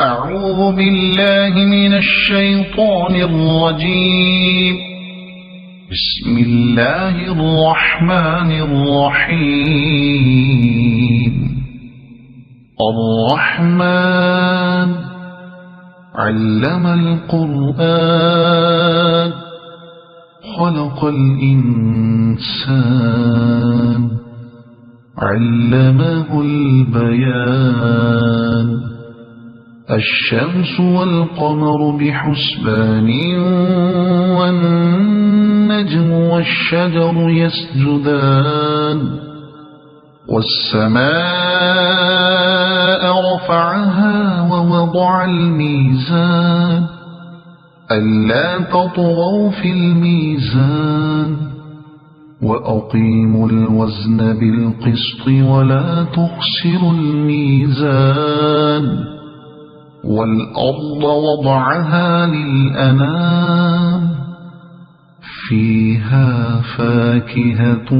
أعوذ بالله من الشيطان الرجيم. بسم الله الرحمن الرحيم. الرحمن علم القرآن خلق الإنسان علمه البيان. الشمس والقمر بحسبان والنجم والشجر يسجدان. والسماء رفعها ووضع الميزان ألا تطغوا في الميزان وأقيموا الوزن بالقسط ولا تخسروا الميزان. والأرض وضعها للأنام فيها فاكهة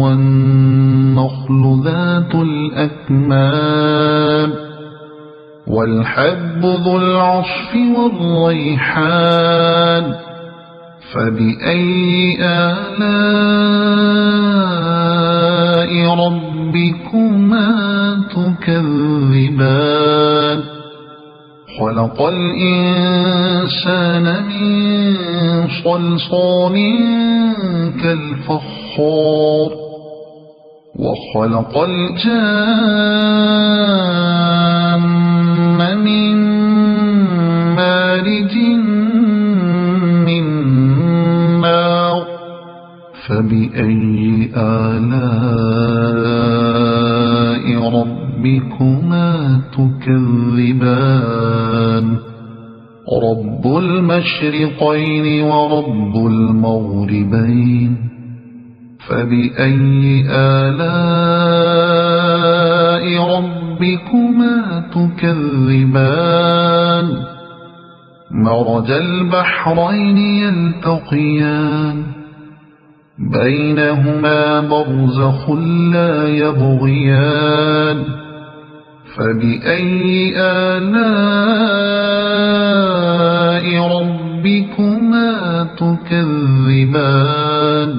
والنخل ذات الأكمام والحب ذو العصف والريحان. فبأي آلاء ربكما تكذبان. خلق الإنسان من صلصال كالفخار وخلق الجان من مارج من نار. فبأي آلاء ربكما تكذبان. رب المشرقين ورب المغربين. فبأي آلاء ربكما تكذبان. مرج البحرين يلتقيان بينهما برزخ لا يبغيان. فبأي آلاء ربكما تكذبان.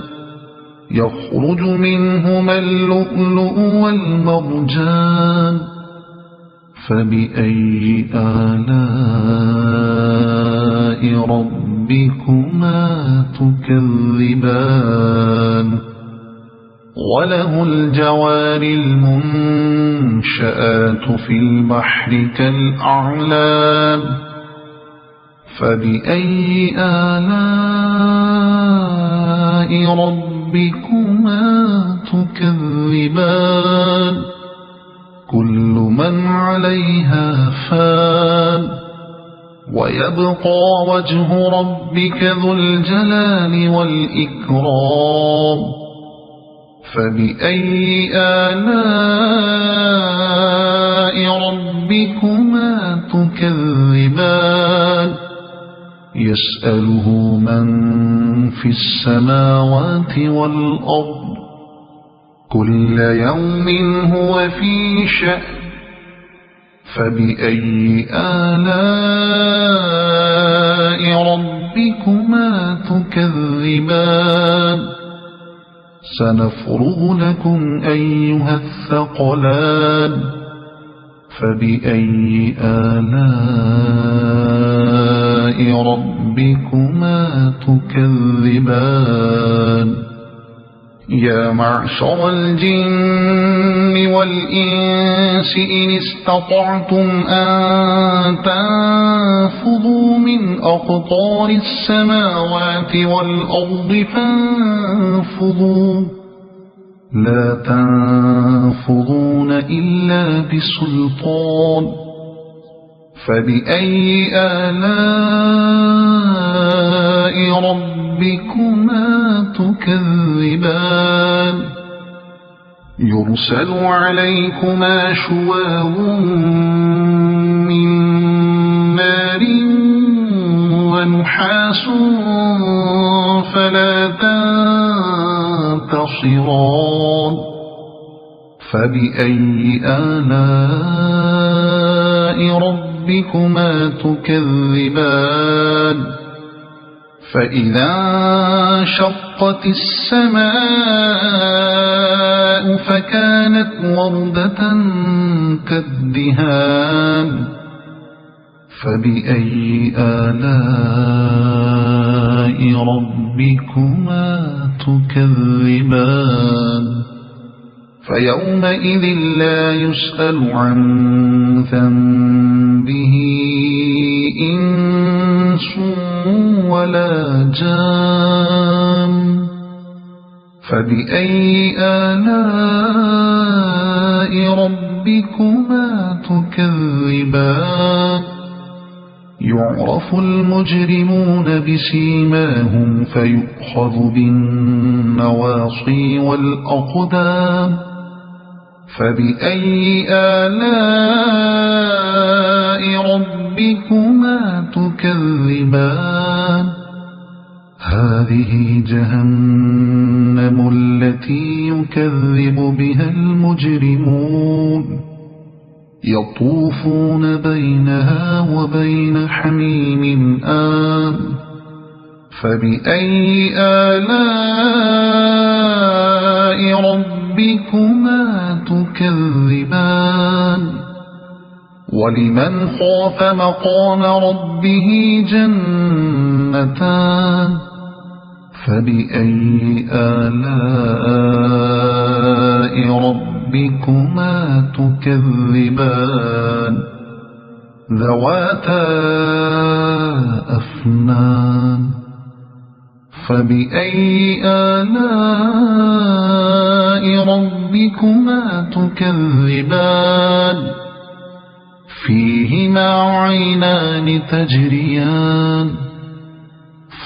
يخرج منهما اللؤلؤ والمرجان. فبأي آلاء ربكما تكذبان. وله الجوار المنشآت في البحر كالأعلام. فبأي آلاء ربكما تكذبان. كل من عليها فان ويبقى وجه ربك ذو الجلال والإكرام. فبأي آلاء ربكما تكذبان. يسأله من في السماوات والأرض كل يوم هو في شأن. فبأي آلاء ربكما تكذبان. سنفرغ لكم أيها الثقلان. فبأي آلاء ربكما تكذبان. يا معشر الجن والإنس إن استطعتم أن تنفذوا من أقطار السماوات والأرض فانفذوا لا تنفذون إلا بسلطان. فبأي آلاء ربكما تكذبان. يرسل عليكما شواظ من نار ونحاس فلا تنتصران. فبأي آلاء ربكما تكذبان فإذا انشقت السماء فكانت وردة كالدهان فبأي آلاء ربكما تكذبان فيومئذ لا يسأل عن ذنبه إنس ولا جان فبأي آلاء ربكما تكذبان يعرف المجرمون بسيماهم فيؤخذ بالنواصي والأقدام فبأي آلاء ربكما تكذبان هذه جهنم التي يكذب بها المجرمون يطوفون بينها وبين حميم آن فبأي آلاء ربكما تكذبان ولمن خاف مقام ربه جنتان فبأي آلاء ربكما تكذبان ذواتا أفنان فبأي آلاء ربكما تكذبان فيهما عينان تجريان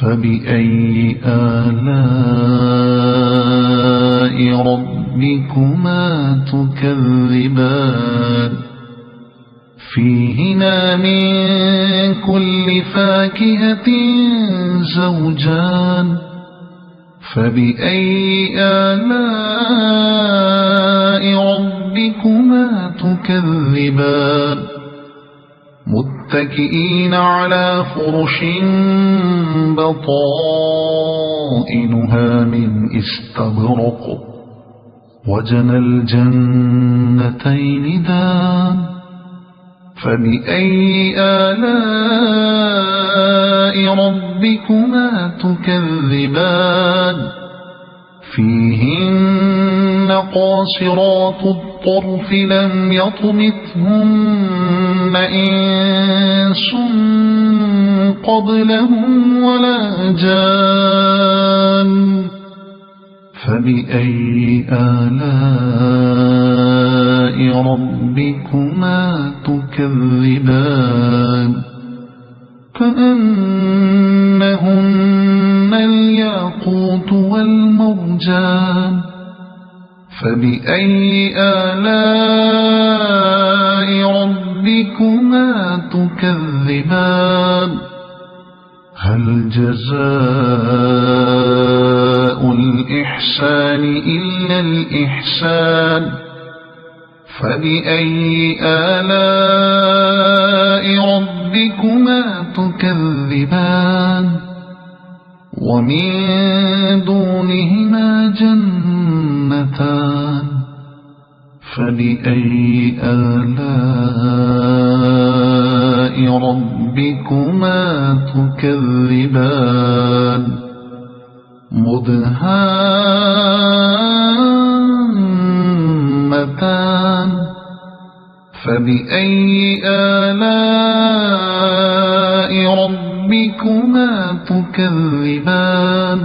فبأي آلاء ربكما تكذبان فيهما من كل فاكهة زوجان فبأي آلاء ربكما تكذبان متكئين على فرش بطائنها من استبرق وجنى الجنتين دان فبأي آلاء ربكما تكذبان فيهن قاصرات الطرف لم يطمثهن إنس قبلهم ولا جان فبأي آلاء ربكما تكذبان كأنهن الياقوت والمرجان فبأي آلاء ربكما تكذبان هل جزاء الإحسان إلا الإحسان فبأي آلاء ربكما تكذبان ومن دونهما جنتان فبأي آلاء ربكما تكذبان مدهامتان فبأي آلاء ربكما تكذبان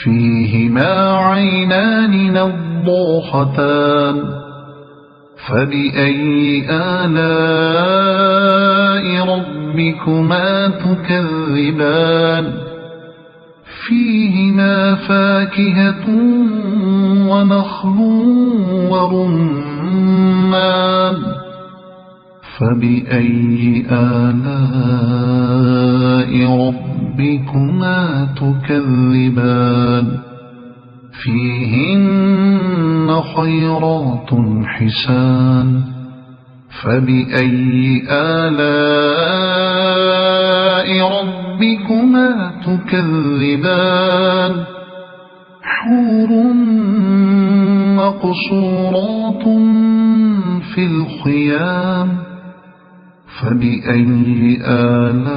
فيهما عينان نضاختان فبأي آلاء ربكما تكذبان فيهما فاكهة ونخل ورمان فبأي آلاء ربكما تكذبان فيهن خيرات حسان فبأي آلاء ربكما تكذبان حور مقصورات في الخيام فبأي آلاء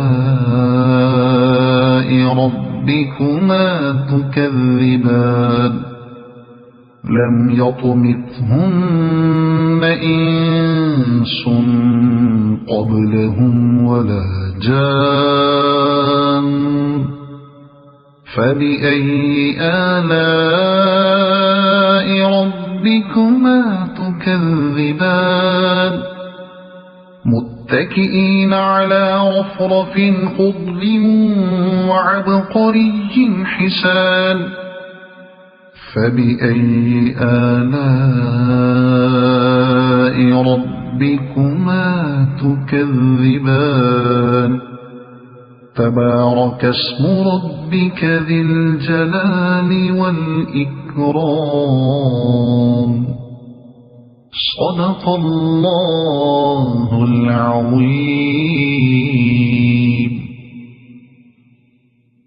ربكما تكذبان لم يطمثهن إنس قبلهم ولا جان فبأي آلاء ربكما تكذبان متكئين على رفرف خضر وعبقري حسان فبأي آلاء ربكما تكذبان تبارك اسم ربك ذي الجلال والإكرام صدق الله العظيم.